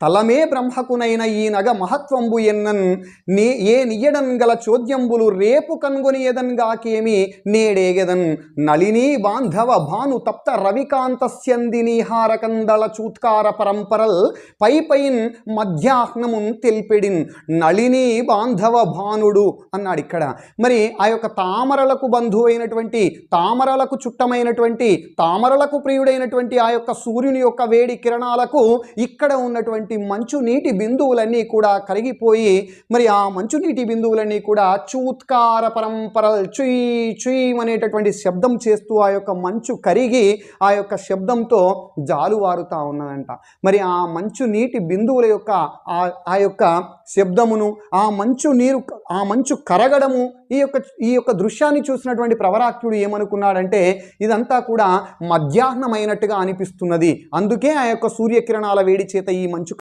తలమే బ్రహ్మకునైన ఈ నగ మహత్వంబు ఎన్నన్ ఏ నియ్యడన్ గల చోద్యంబులు రేపు కన్గొనియదన్గాకేమి నేడేగెదన్ నళినీ బాంధవ భాను తప్త రవికాంతస్యందినీహారకందళ చూత్కార పరంపరల్ పైపైన్ మధ్యాహ్నమున్ తెల్పెడిన్. నళినీ బాంధవ భానుడు అన్నాడు ఇక్కడ. మరి ఆ యొక్క తామరలకు బంధువైనటువంటి, తామరలకు చుట్టమైనటువంటి, తామరలకు ప్రియుడైనటువంటి ఆ యొక్క సూర్యుని యొక్క వేడి కిరణాలకు ఇక్కడ ఉన్నటువంటి మంచు నీటి బిందువులన్నీ కూడా కరిగిపోయి, మరి ఆ మంచు నీటి బిందువులన్నీ కూడా చూత్కార పరంపరల్ చుయ్ చుయ్ అనేటటువంటి శబ్దం చేస్తూ ఆ యొక్క మంచు కరిగి ఆ యొక్క శబ్దంతో జాలువారుతా ఉన్నదంట. మరి ఆ మంచు నీటి బిందువుల యొక్క ఆ యొక్క శబ్దమును, ఆ మంచు కరగడము, ఈ యొక్క దృశ్యాన్ని చూసినటువంటి ప్రవరాఖ్యుడు ఏమనుకున్నాడంటే ఇదంతా కూడా మధ్యాహ్నమైనట్టుగా అనిపిస్తున్నది, అందుకే ఆ యొక్క సూర్యకిరణాల వేడి చేత ఈ మంచు